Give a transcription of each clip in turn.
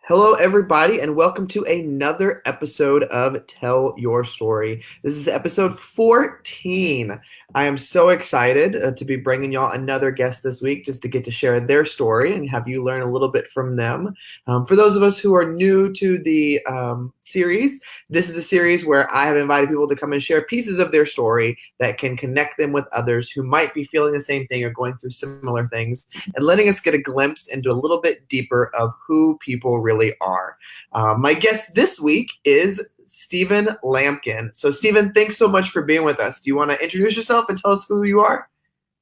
Hello, everybody, and welcome to another episode of Tell Your Story. This is episode 14. I am so excited to be bringing y'all another guest this week just to get to share their story and have you learn a little bit from them. For those of us who are new to the series, this is a series where I have invited people to come and share pieces of their story that can connect them with others who might be feeling the same thing or going through similar things, and letting us get a glimpse into a little bit deeper of who people really are. My guest this week is Steven Lamkin. So, Steven, thanks so much for being with us. Do you want to introduce yourself and tell us who you are?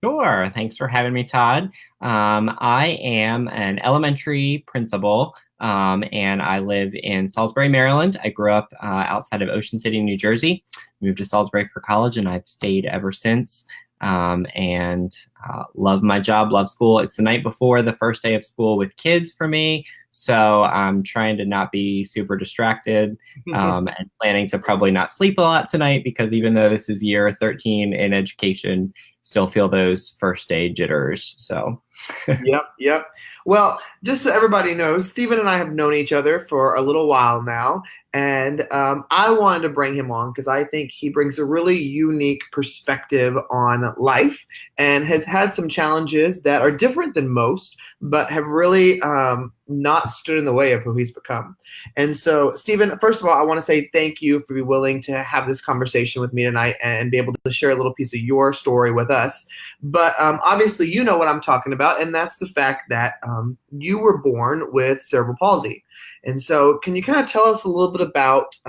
Sure. Thanks for having me, Todd. I am an elementary principal, and I live in Salisbury, Maryland. I grew up outside of Ocean City, New Jersey, moved to Salisbury for college, and I've stayed ever since. And love my job, love school. It's the night before the first day of school with kids for me, so I'm trying to not be super distracted and planning to probably not sleep a lot tonight because even though this is year 13 in education, still feel those first day jitters. So Yep. Well, just so everybody knows, Steven and I have known each other for a little while now, and I wanted to bring him on because I think he brings a really unique perspective on life and has had some challenges that are different than most, but have really not stood in the way of who he's become. And so, Steven, first of all, I want to say thank you for being willing to have this conversation with me tonight and be able to share a little piece of your story with us. But obviously, you know what I'm talking about, and that's the fact that you were born with cerebral palsy. And so, can you kind of tell us a little bit about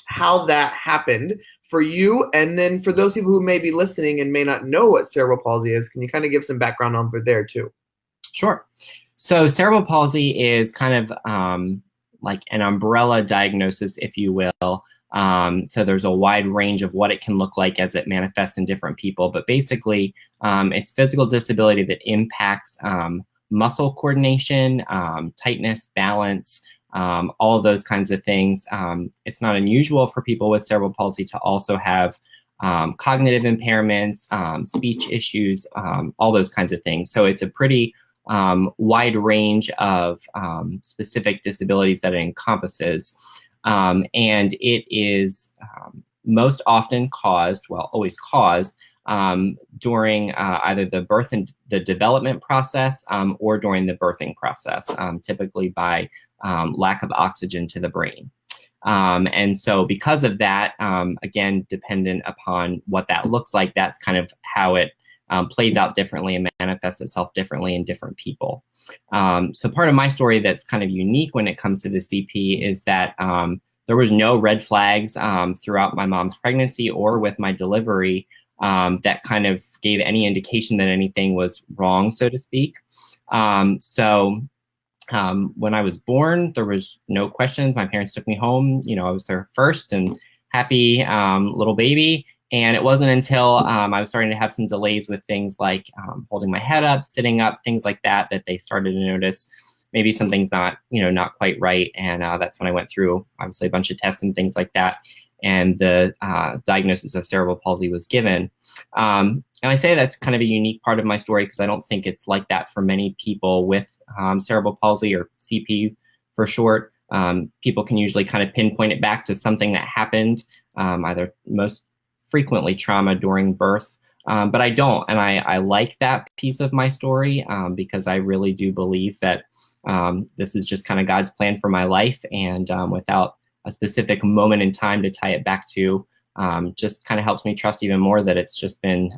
how that happened for you? And then for those people who may be listening and may not know what cerebral palsy is, can you kind of give some background on for there too? sure. So cerebral palsy is kind of like an umbrella diagnosis, if you will. So there's a wide range of what it can look like as it manifests in different people. But basically, it's physical disability that impacts muscle coordination, tightness, balance, all of those kinds of things. It's not unusual for people with cerebral palsy to also have cognitive impairments, speech issues, all those kinds of things. So it's a pretty wide range of specific disabilities that it encompasses. And it is most often caused, well, always caused, during either the birth and the development process or during the birthing process, typically by lack of oxygen to the brain. And so because of that, again, dependent upon what that looks like, that's kind of how it plays out differently and manifests itself differently in different people. So part of my story that's kind of unique when it comes to the CP is that there was no red flags throughout my mom's pregnancy or with my delivery that kind of gave any indication that anything was wrong, so to speak. So when I was born, there was no questions. My parents took me home. You know, I was their first and happy little baby. And it wasn't until I was starting to have some delays with things like holding my head up, sitting up, things like that, that they started to notice maybe something's not, not quite right. And that's when I went through, obviously, a bunch of tests and things like that. And the diagnosis of cerebral palsy was given. And I say that's kind of a unique part of my story because I don't think it's like that for many people with cerebral palsy, or CP for short. People can usually kind of pinpoint it back to something that happened, either most frequently trauma during birth, but I don't. And I like that piece of my story because I really do believe that this is just kind of God's plan for my life. And without a specific moment in time to tie it back to, just kind of helps me trust even more that it's just been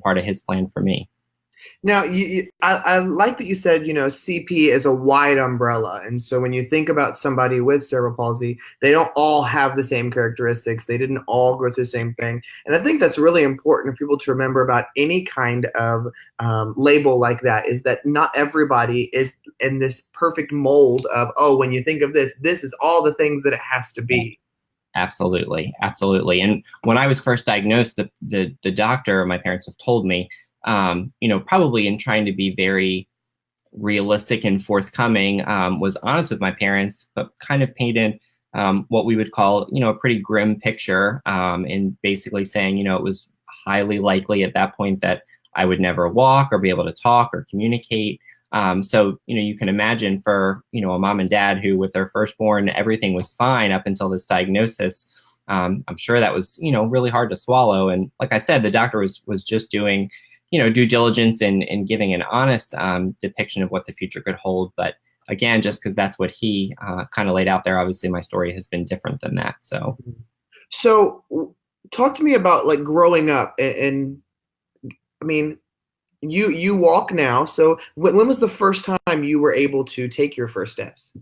part of his plan for me. Now, I like that you said, CP is a wide umbrella. And so when you think about somebody with cerebral palsy, they don't all have the same characteristics. They didn't all go through the same thing. And I think that's really important for people to remember about any kind of label like that, is that not everybody is in this perfect mold of, oh, when you think of this, this is all the things that it has to be. Absolutely. Absolutely. And when I was first diagnosed, the doctor, my parents have told me, probably in trying to be very realistic and forthcoming, was honest with my parents, but kind of painted what we would call, a pretty grim picture, in basically saying, it was highly likely at that point that I would never walk or be able to talk or communicate. So, you can imagine for, a mom and dad who with their firstborn, everything was fine up until this diagnosis. I'm sure that was, really hard to swallow. And like I said, the doctor was just doing, due diligence and giving an honest depiction of what the future could hold. But again, just because that's what he kind of laid out there, obviously my story has been different than that. So talk to me about like growing up and I mean, you walk now. So when was the first time you were able to take your first steps?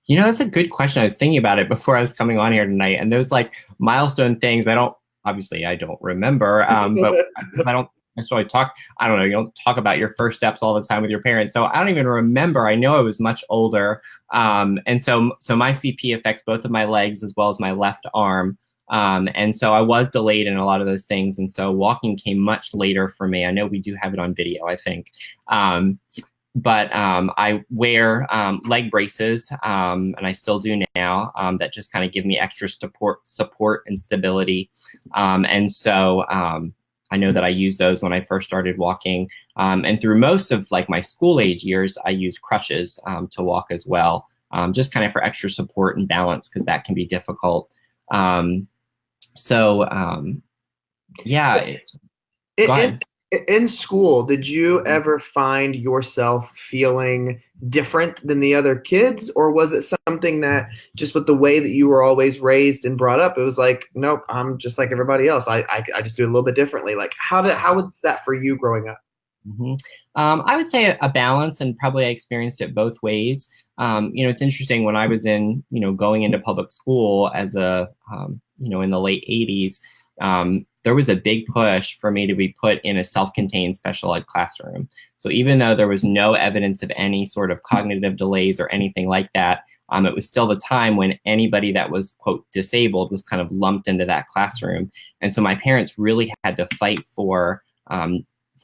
That's a good question. I was thinking about it before I was coming on here tonight, and those like milestone things obviously I don't remember, but I don't necessarily talk, I don't know, you don't talk about your first steps all the time with your parents. So I don't even remember. I know I was much older. And so my CP affects both of my legs as well as my left arm. And so I was delayed in a lot of those things. And so walking came much later for me. I know we do have it on video, I think. But I wear leg braces, and I still do now, that just kind of give me extra support and stability. And so I know that I used those when I first started walking. And through most of like my school age years, I use crutches to walk as well, just kind of for extra support and balance, because that can be difficult. Yeah, go ahead. In school, did you ever find yourself feeling different than the other kids, or was it something that just with the way that you were always raised and brought up, it was like, nope, I'm just like everybody else. I just do it a little bit differently. Like how was that for you growing up? Mm-hmm. I would say a balance, and probably I experienced it both ways. It's interesting when I was going into public school as in the late 80s, there was a big push for me to be put in a self-contained special ed classroom. So even though there was no evidence of any sort of cognitive delays or anything like that, it was still the time when anybody that was, quote, disabled was kind of lumped into that classroom. And so my parents really had to fight for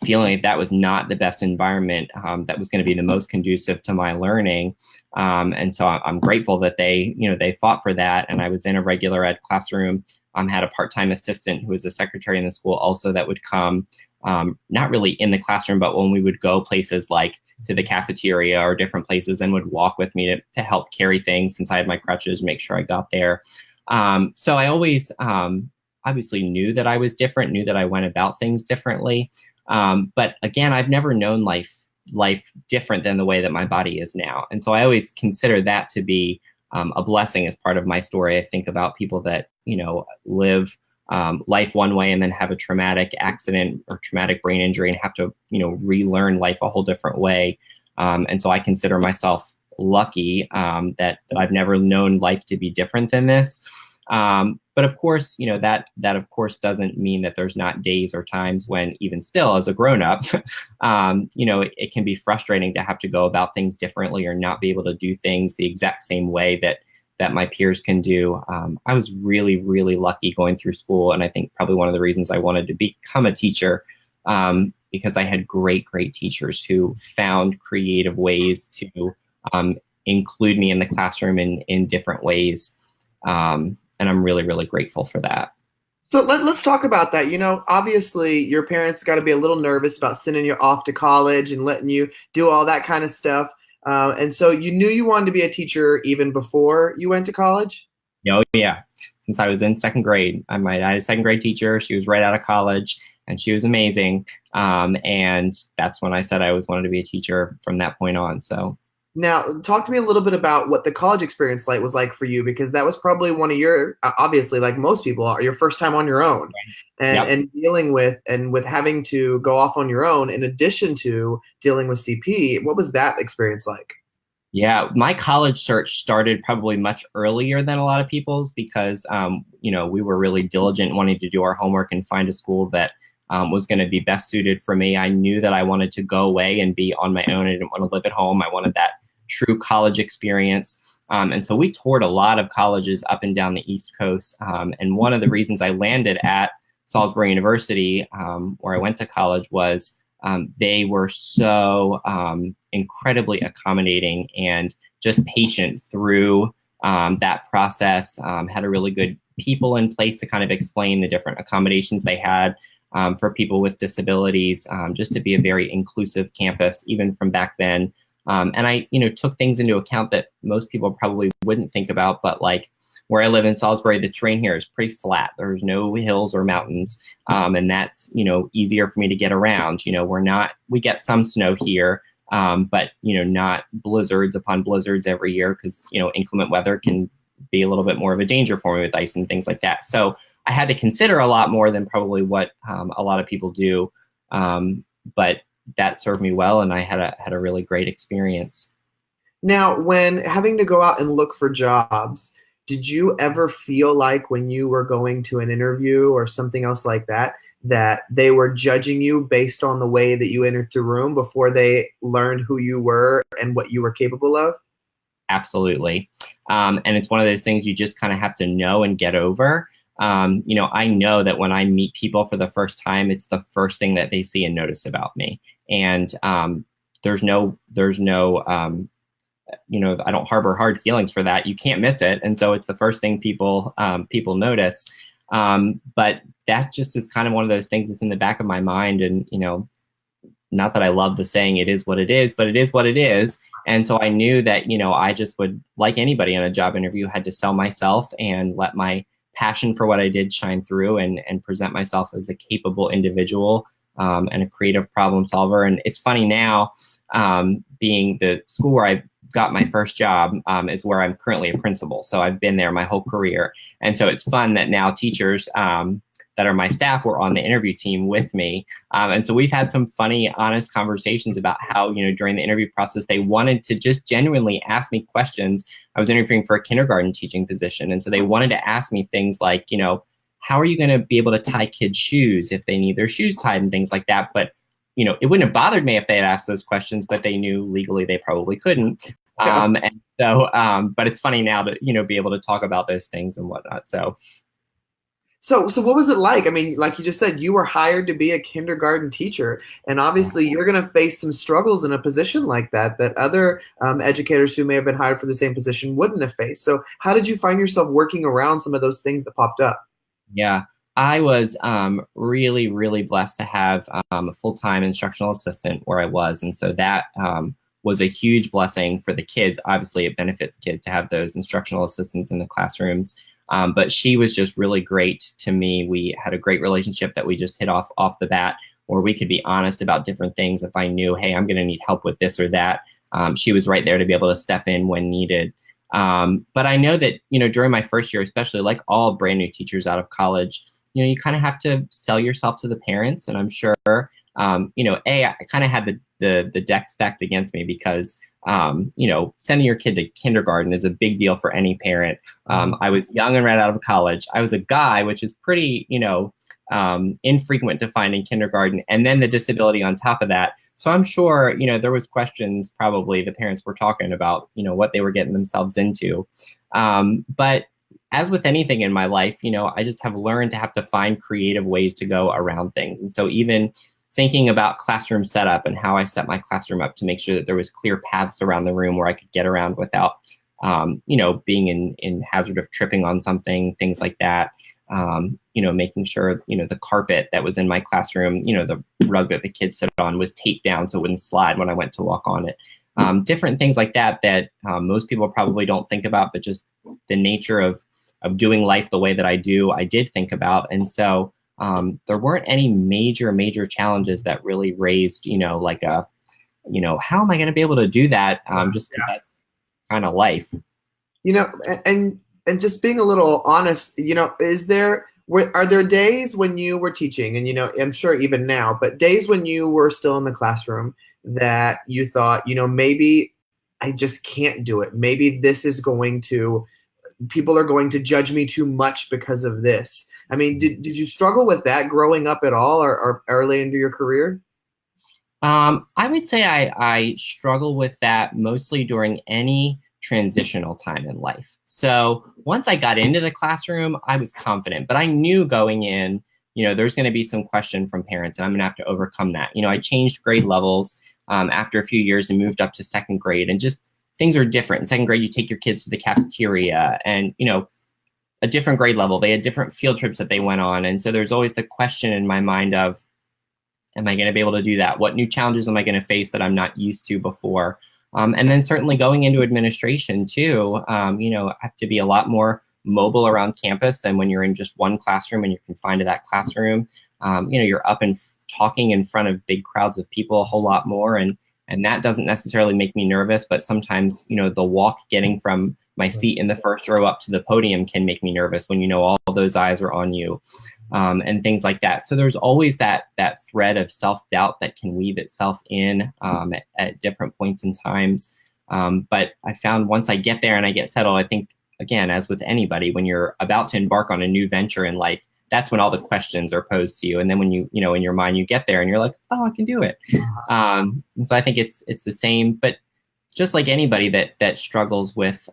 feeling like that was not the best environment that was going to be the most conducive to my learning. And so I'm grateful that they fought for that. And I was in a regular ed classroom, had a part-time assistant who was a secretary in the school also that would come, not really in the classroom, but when we would go places like to the cafeteria or different places, and would walk with me to help carry things since I had my crutches, make sure I got there. So I always obviously knew that I was different, knew that I went about things differently. But again, I've never known life different than the way that my body is now. And so I always consider that to be a blessing as part of my story. I think about people that, live life one way and then have a traumatic accident or traumatic brain injury and have to, relearn life a whole different way. And so I consider myself lucky that I've never known life to be different than this. But of course, that of course doesn't mean that there's not days or times when, even still as a grown up, it can be frustrating to have to go about things differently or not be able to do things the exact same way that my peers can do. I was really, really lucky going through school. And I think probably one of the reasons I wanted to become a teacher, because I had great, great teachers who found creative ways to include me in the classroom in different ways. And I'm really, really grateful for that. So let's talk about that. Obviously your parents got to be a little nervous about sending you off to college and letting you do all that kind of stuff. And so you knew you wanted to be a teacher even before you went to college? Oh, yeah. Since I was in second grade, I had a second grade teacher. She was right out of college and she was amazing. And that's when I said I always wanted to be a teacher from that point on. So. Now, talk to me a little bit about what the college experience was like for you, because that was probably one of your, obviously, like most people are, your first time on your own, and dealing with having to go off on your own in addition to dealing with CP. What was that experience like? Yeah, my college search started probably much earlier than a lot of people's because, we were really diligent wanting to do our homework and find a school that was going to be best suited for me. I knew that I wanted to go away and be on my own. I didn't want to live at home. I wanted that true college experience. And so we toured a lot of colleges up and down the East Coast. And one of the reasons I landed at Salisbury University, where I went to college, was they were so incredibly accommodating and just patient through that process, had a really good people in place to kind of explain the different accommodations they had for people with disabilities, just to be a very inclusive campus, even from back then. And I, took things into account that most people probably wouldn't think about, but like where I live in Salisbury, the terrain here is pretty flat. There's no hills or mountains. And that's, easier for me to get around. We get some snow here, but, not blizzards upon blizzards every year because, inclement weather can be a little bit more of a danger for me with ice and things like that. So I had to consider a lot more than probably what a lot of people do. But that served me well, and I had a really great experience. Now, when having to go out and look for jobs, did you ever feel like when you were going to an interview or something else like that, that they were judging you based on the way that you entered the room before they learned who you were and what you were capable of? Absolutely. And it's one of those things you just kind of have to know and get over. I know that when I meet people for the first time, it's the first thing that they see and notice about me. And there's no, I don't harbor hard feelings for that. You can't miss it. And so it's the first thing people notice. But that just is kind of one of those things that's in the back of my mind. And, not that I love the saying, it is what it is, but it is what it is. And so I knew that, I just would, like anybody on a job interview, had to sell myself and let my passion for what I did shine through and present myself as a capable individual and a creative problem solver. And it's funny now, being the school where I got my first job is where I'm currently a principal. So I've been there my whole career. And so it's fun that now teachers that are my staff were on the interview team with me. And so we've had some funny, honest conversations about how, during the interview process, they wanted to just genuinely ask me questions. I was interviewing for a kindergarten teaching position. And so they wanted to ask me things like, how are you going to be able to tie kids' shoes if they need their shoes tied and things like that? But, it wouldn't have bothered me if they had asked those questions, but they knew legally they probably couldn't. And so, but it's funny now to, be able to talk about those things and whatnot. So what was it like? I mean, like you just said, you were hired to be a kindergarten teacher, and obviously you're going to face some struggles in a position like that other educators who may have been hired for the same position wouldn't have faced. So how did you find yourself working around some of those things that popped up? Yeah, I was really, really blessed to have a full-time instructional assistant where I was. And so that was a huge blessing for the kids. Obviously, it benefits kids to have those instructional assistants in the classrooms. But she was just really great to me. We had a great relationship that we just hit off the bat, where we could be honest about different things. If I knew, hey, I'm going to need help with this or that, she was right there to be able to step in when needed. But I know that, during my first year, especially like all brand new teachers out of college, you kind of have to sell yourself to the parents. And I'm sure, I kind of had the deck stacked against me because sending your kid to kindergarten is a big deal for any parent. I was young and right out of college. I was a guy, which is pretty, infrequent to find in kindergarten, and then the disability on top of that. So I'm sure, there was questions probably the parents were talking about, what they were getting themselves into. But as with anything in my life, I just have learned to have to find creative ways to go around things. And so even thinking about classroom setup and how I set my classroom up to make sure that there was clear paths around the room where I could get around without, being in hazard of tripping on something, things like that. Making sure, the carpet that was in my classroom, the rug that the kids sit on was taped down so it wouldn't slide when I went to walk on it. Different things like that most people probably don't think about, but just the nature of doing life the way that I do, I did think about. And so there weren't any major challenges that really raised, like how am I going to be able to do that? Just because that's kind of life. And just being a little honest, are there days when you were teaching, and I'm sure even now, but days when you were still in the classroom that you thought, maybe I just can't do it. Maybe people are going to judge me too much because of this. I mean, did you struggle with that growing up at all or early into your career? I would say I struggle with that mostly during any transitional time in life. So once I got into the classroom, I was confident, but I knew going in, there's going to be some question from parents and I'm going to have to overcome that. I changed grade levels after a few years and moved up to second grade, and just things are different. In second grade, you take your kids to the cafeteria and, a different grade level. They had different field trips that they went on. And so there's always the question in my mind of, am I going to be able to do that? What new challenges am I going to face that I'm not used to before? And then certainly going into administration too, I have to be a lot more mobile around campus than when you're in just one classroom and you're confined to that classroom. You're up and talking in front of big crowds of people a whole lot more, and that doesn't necessarily make me nervous, but sometimes, the walk getting from my seat in the first row up to the podium can make me nervous when all those eyes are on you, and things like that. So there's always that thread of self-doubt that can weave itself in at different points in times. But I found once I get there and I get settled, I think, again, as with anybody, when you're about to embark on a new venture in life, that's when all the questions are posed to you. And then when you in your mind, you get there and you're like, oh, I can do it. And so I think it's the same, but just like anybody that struggles with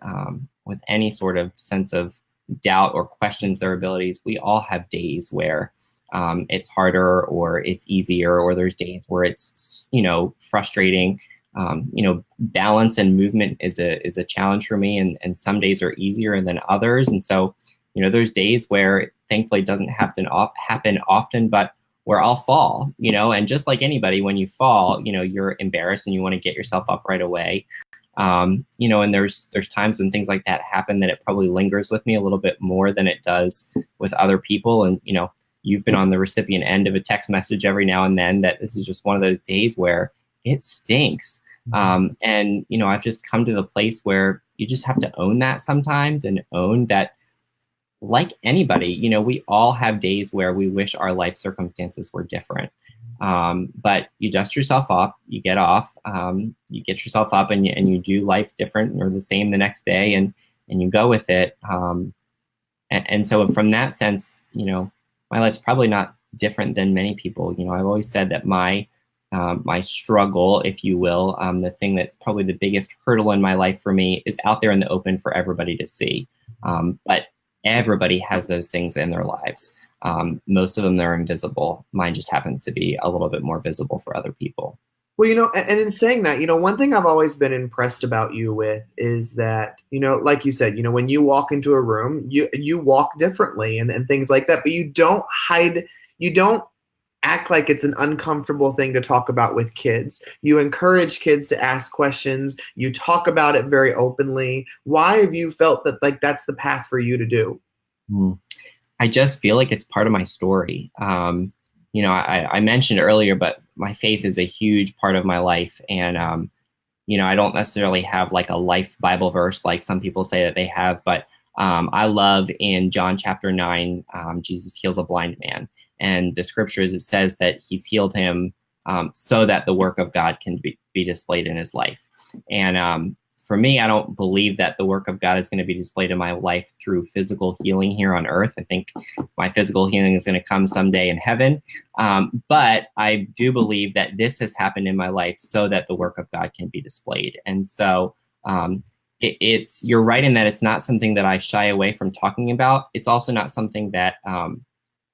any sort of sense of doubt or questions their abilities, we all have days where it's harder or it's easier, or there's days where it's, frustrating. Balance and movement is a challenge for me, and some days are easier than others. And so, there's days where thankfully it doesn't happen often, but where I'll fall, and just like anybody, when you fall, you're embarrassed and you want to get yourself up right away. And there's times when things like that happen that it probably lingers with me a little bit more than it does with other people. And, you've been on the recipient end of a text message every now and then that this is just one of those days where it stinks. And, I've just come to the place where you just have to own that sometimes, and own that, like anybody, we all have days where we wish our life circumstances were different. But you dust yourself up, you get off, you get yourself up, and you do life different or the same the next day, and you go with it. And so from that sense, my life's probably not different than many people. I've always said that my struggle, if you will, the thing that's probably the biggest hurdle in my life for me is out there in the open for everybody to see. But everybody has those things in their lives. Most of them, they're invisible. Mine just happens to be a little bit more visible for other people. Well, and in saying that, one thing I've always been impressed about you with is that, like you said, when you walk into a room, you walk differently and things like that, but you don't act like it's an uncomfortable thing to talk about with kids. You encourage kids to ask questions. You talk about it very openly. Why have you felt that that's the path for you to do? I just feel like it's part of my story. I mentioned earlier, but my faith is a huge part of my life. And, I don't necessarily have like a life Bible verse like some people say that they have, but I love in John chapter 9, Jesus heals a blind man. And the scriptures, it says that he's healed him so that the work of God can be displayed in his life. And for me, I don't believe that the work of God is going to be displayed in my life through physical healing here on earth. I think my physical healing is going to come someday in heaven. But I do believe that this has happened in my life so that the work of God can be displayed. And so you're right in that it's not something that I shy away from talking about. It's also not something that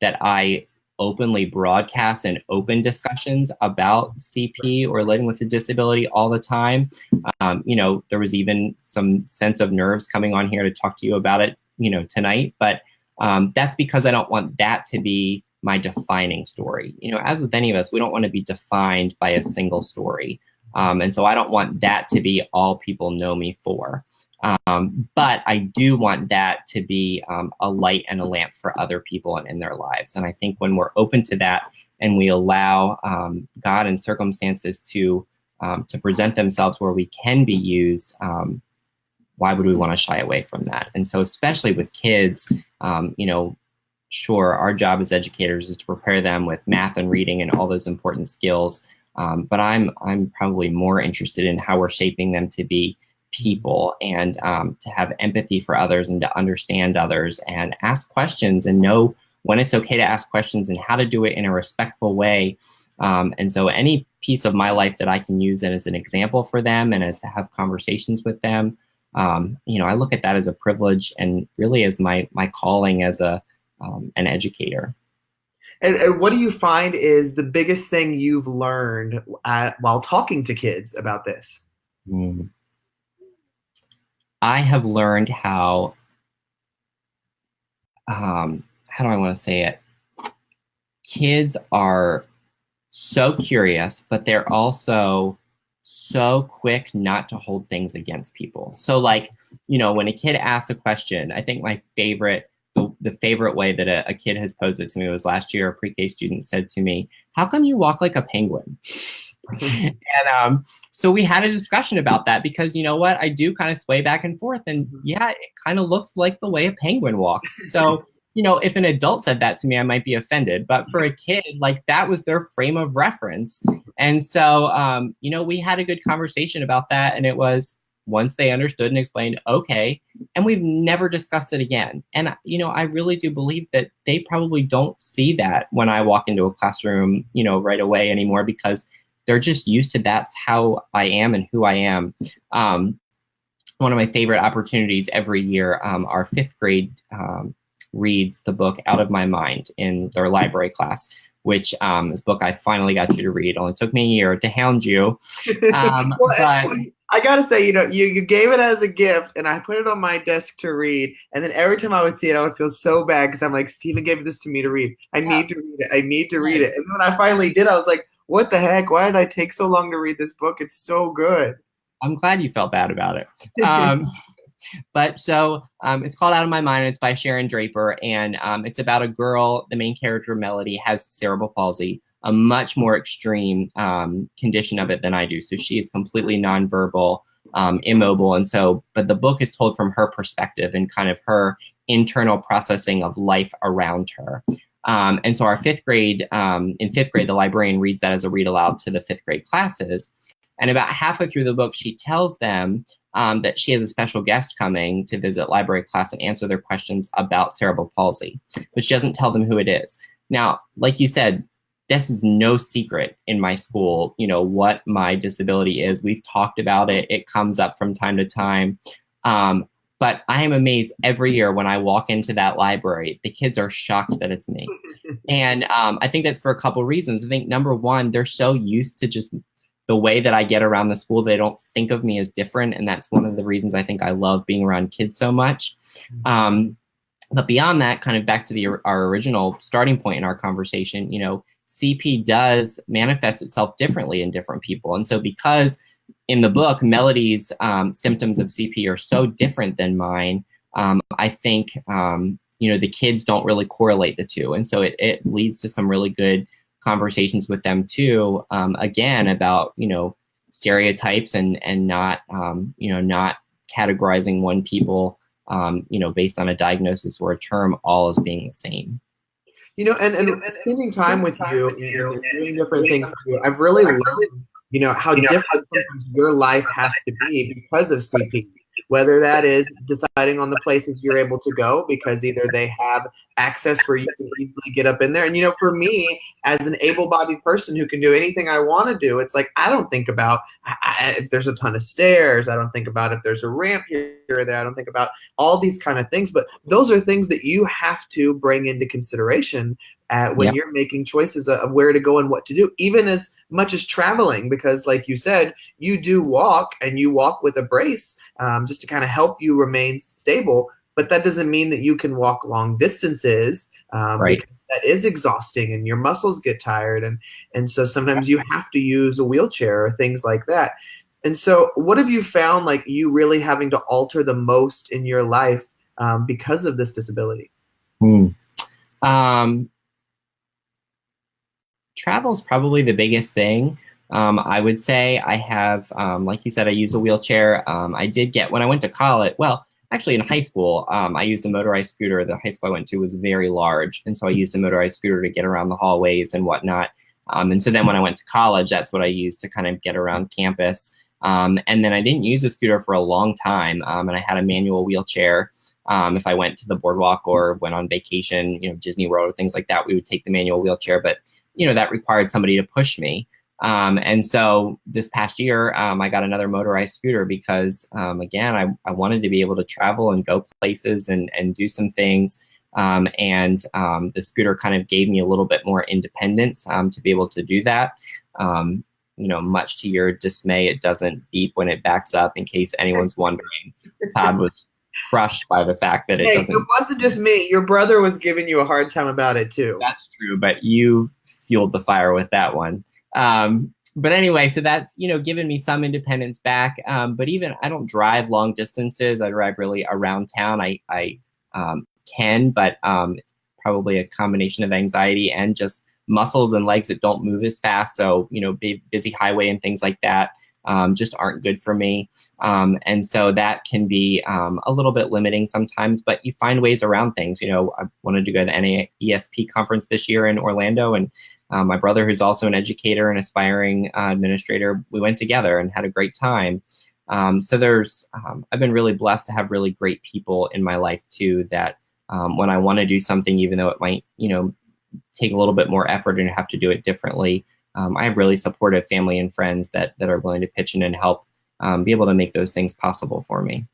I openly broadcast and open discussions about CP or living with a disability all the time. There was even some sense of nerves coming on here to talk to you about it, tonight. But that's because I don't want that to be my defining story. As with any of us, we don't want to be defined by a single story. And so I don't want that to be all people know me for. But I do want that to be a light and a lamp for other people and in their lives. And I think when we're open to that and we allow God and circumstances to present themselves where we can be used, why would we want to shy away from that? And so especially with kids, sure, our job as educators is to prepare them with math and reading and all those important skills. But I'm probably more interested in how we're shaping them to be people and to have empathy for others and to understand others and ask questions and know when it's okay to ask questions and how to do it in a respectful way. And so any piece of my life that I can use as an example for them and as to have conversations with them, I look at that as a privilege and really as my calling as an educator. And what do you find is the biggest thing you've learned while talking to kids about this? I have learned how do I want to say it? Kids are so curious, but they're also so quick not to hold things against people. So like, when a kid asks a question, I think my favorite, the favorite way that a kid has posed it to me was last year, a pre-K student said to me, "How come you walk like a penguin?" And so we had a discussion about that because you know what? I do kind of sway back and forth. And yeah, it kind of looks like the way a penguin walks. So, if an adult said that to me, I might be offended. But for a kid, like that was their frame of reference. And so, we had a good conversation about that. And it was once they understood and explained, okay. And we've never discussed it again. And, I really do believe that they probably don't see that when I walk into a classroom, right away anymore because they're just used to that's how I am and who I am. One of my favorite opportunities every year, our fifth grade reads the book Out of My Mind in their library class, which is a book I finally got you to read. It only took me a year to hound you. Well, I gotta say, you gave it as a gift, and I put it on my desk to read. And then every time I would see it, I would feel so bad because I'm like, Steven gave this to me to read. I need to read it. I need to read it. And then when I finally did, I was like, what the heck? Why did I take so long to read this book? It's so good. I'm glad you felt bad about it. But so it's called Out of My Mind. It's by Sharon Draper. And it's about a girl. The main character, Melody, has cerebral palsy, a much more extreme condition of it than I do. So she is completely nonverbal, immobile. And so, but the book is told from her perspective and kind of her internal processing of life around her. And so our fifth grade, in fifth grade, the librarian reads that as a read aloud to the fifth grade classes. And about halfway through the book, she tells them that she has a special guest coming to visit library class and answer their questions about cerebral palsy, but she doesn't tell them who it is. Now, like you said, this is no secret in my school, what my disability is. We've talked about it. It comes up from time to time. But I am amazed every year when I walk into that library, the kids are shocked that it's me. And I think that's for a couple of reasons. I think number one, they're so used to just the way that I get around the school, they don't think of me as different. And that's one of the reasons I think I love being around kids so much. But beyond that, kind of back to our original starting point in our conversation, CP does manifest itself differently in different people. And so because in the book, Melody's symptoms of CP are so different than mine, I think, the kids don't really correlate the two. And so it leads to some really good conversations with them too, again, about, stereotypes and not, not categorizing one people, based on a diagnosis or a term, all as being the same. And spending time with you and doing different things with you, I've really learned, how different sometimes your life has to be because of CP. Whether that is deciding on the places you're able to go because either they have access for you to easily get up in there. And, for me, as an able-bodied person who can do anything I want to do, it's like I don't think about if there's a ton of stairs. I don't think about if there's a ramp here or there. I don't think about all these kind of things. But those are things that you have to bring into consideration when you're making choices of where to go and what to do, even as much as traveling, because like you said, you do walk and you walk with a brace just to kind of help you remain stable. But that doesn't mean that you can walk long distances. Right. Because that is exhausting and your muscles get tired. And so sometimes you have to use a wheelchair or things like that. And so what have you found like you really having to alter the most in your life because of this disability? Travel is probably the biggest thing. I would say I have, like you said, I use a wheelchair. I did get, when I went to college, well, actually in high school, I used a motorized scooter. The high school I went to was very large. And so I used a motorized scooter to get around the hallways and whatnot. And so then when I went to college, that's what I used to kind of get around campus. And then I didn't use a scooter for a long time. And I had a manual wheelchair. If I went to the boardwalk or went on vacation, Disney World or things like that, we would take the manual wheelchair. But, that required somebody to push me. And so this past year, I got another motorized scooter because, again, I wanted to be able to travel and go places and do some things. And the scooter kind of gave me a little bit more independence to be able to do that. Much to your dismay, it doesn't beep when it backs up, in case anyone's wondering. Todd was crushed by the fact that it doesn't. It wasn't just me. Your brother was giving you a hard time about it too. That's true, but you fueled the fire with that one. But anyway, so that's, given me some independence back. But even I don't drive long distances. I drive really around town. I can, but it's probably a combination of anxiety and just muscles and legs that don't move as fast. So, busy highway and things like that just aren't good for me. And so that can be a little bit limiting sometimes, but you find ways around things. I wanted to go to the NAESP conference this year in Orlando, and my brother, who's also an educator and aspiring administrator, we went together and had a great time. So I've been really blessed to have really great people in my life too, that when I want to do something, even though it might, take a little bit more effort and have to do it differently, I have really supportive family and friends that are willing to pitch in and help be able to make those things possible for me.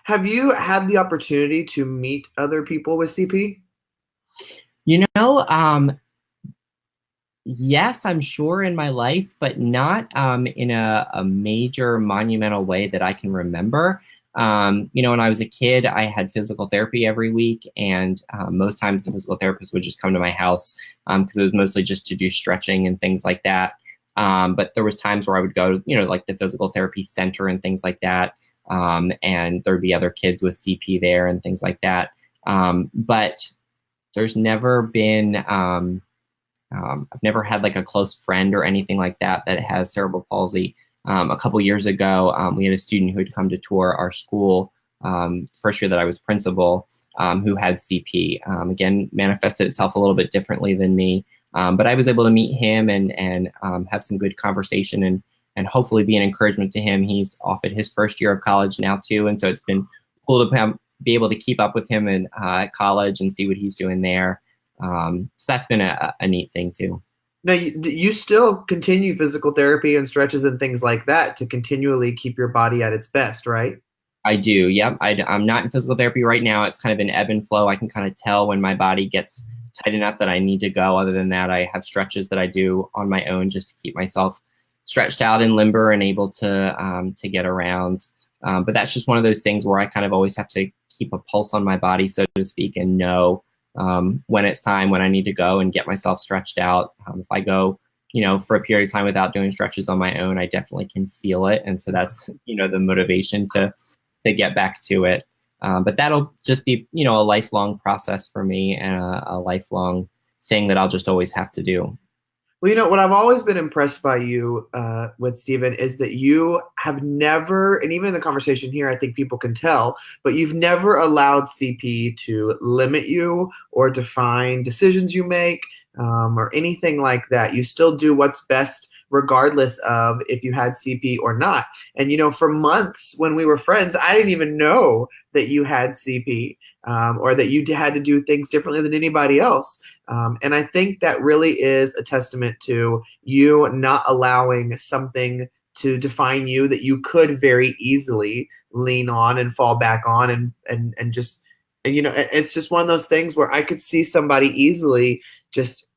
Have you had the opportunity to meet other people with CP? You know, yes, I'm sure in my life, but not in a major monumental way that I can remember. When I was a kid, I had physical therapy every week, and most times the physical therapist would just come to my house because it was mostly just to do stretching and things like that. But there was times where I would go, like the physical therapy center and things like that, and there'd be other kids with CP there and things like that. But there's never been I've never had like a close friend or anything like that that has cerebral palsy. A couple years ago, we had a student who had come to tour our school first year that I was principal, who had CP. Again, manifested itself a little bit differently than me, but I was able to meet him and have some good conversation and hopefully be an encouragement to him. He's off at his first year of college now too, and so it's been cool to be able to keep up with him at college and see what he's doing there. So that's been a neat thing too. Now, you still continue physical therapy and stretches and things like that to continually keep your body at its best, right? I do. Yep. I'm not in physical therapy right now. It's kind of an ebb and flow. I can kind of tell when my body gets tight enough that I need to go. Other than that, I have stretches that I do on my own just to keep myself stretched out and limber and able to get around. But that's just one of those things where I kind of always have to keep a pulse on my body, so to speak, and know when it's time, when I need to go and get myself stretched out. If I go, for a period of time without doing stretches on my own, I definitely can feel it. And so that's, the motivation to get back to it. But that'll just be, a lifelong process for me and a lifelong thing that I'll just always have to do. Well, what I've always been impressed by you with Steven is that you have never, and even in the conversation here, I think people can tell, but you've never allowed CP to limit you or define decisions you make or anything like that. You still do what's best regardless of if you had CP or not. And, for months when we were friends, I didn't even know that you had CP or that you had to do things differently than anybody else. And I think that really is a testament to you not allowing something to define you that you could very easily lean on and fall back on and just, and, it's just one of those things where I could see somebody easily just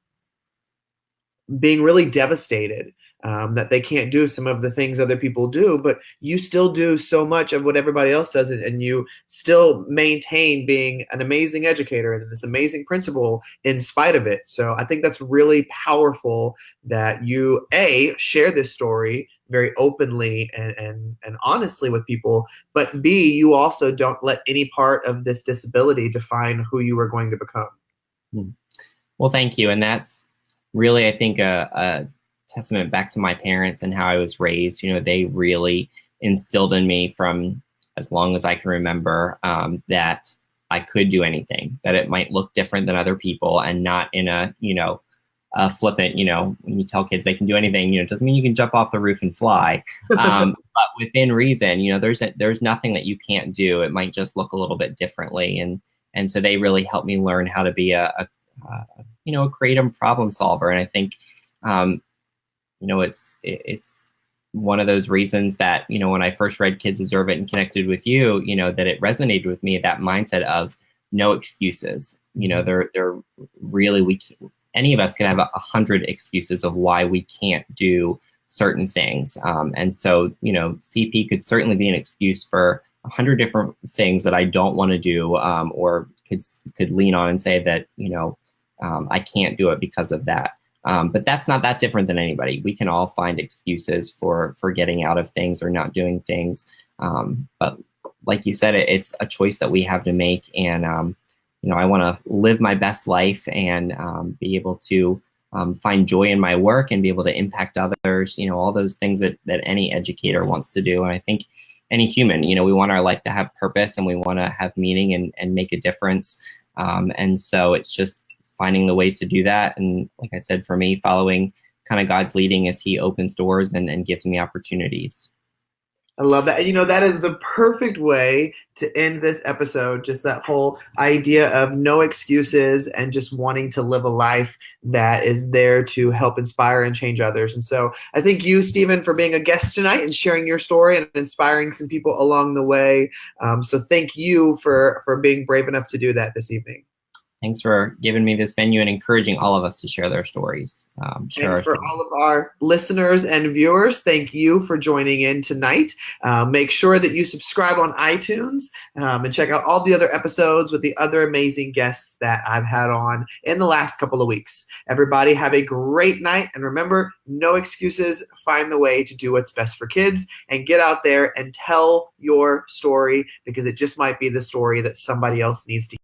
being really devastated that they can't do some of the things other people do, but you still do so much of what everybody else does, and you still maintain being an amazing educator and this amazing principal in spite of it. So I think that's really powerful that you, A, share this story very openly and honestly with people, but B, you also don't let any part of this disability define who you are going to become. Well, thank you. And that's really, I think, a testament back to my parents and how I was raised. They really instilled in me from as long as I can remember that I could do anything, that it might look different than other people and not in a flippant, when you tell kids they can do anything, it doesn't mean you can jump off the roof and fly. But within reason, there's nothing that you can't do. It might just look a little bit differently. And so they really helped me learn how to be a creative problem solver. And I think, it's one of those reasons that, when I first read Kids Deserve It and connected with you, that it resonated with me, that mindset of no excuses. They're really, any of us could have 100 excuses of why we can't do certain things. And so, CP could certainly be an excuse for 100 different things that I don't want to do, or could lean on and say that, I can't do it because of that. But that's not that different than anybody. We can all find excuses for getting out of things or not doing things. But like you said, it's a choice that we have to make. And, I want to live my best life and be able to find joy in my work and be able to impact others, all those things that any educator wants to do. And I think any human, we want our life to have purpose and we want to have meaning and make a difference. And so it's just finding the ways to do that. And like I said, for me, following kind of God's leading as he opens doors and gives me opportunities. I love that. And that is the perfect way to end this episode. Just that whole idea of no excuses and just wanting to live a life that is there to help inspire and change others. And so I thank you, Steven, for being a guest tonight and sharing your story and inspiring some people along the way. So thank you for being brave enough to do that this evening. Thanks for giving me this venue and encouraging all of us to share their stories. And for all of our listeners and viewers, thank you for joining in tonight. Make sure that you subscribe on iTunes and check out all the other episodes with the other amazing guests that I've had on in the last couple of weeks. Everybody have a great night. And remember, no excuses. Find the way to do what's best for kids and get out there and tell your story, because it just might be the story that somebody else needs to hear.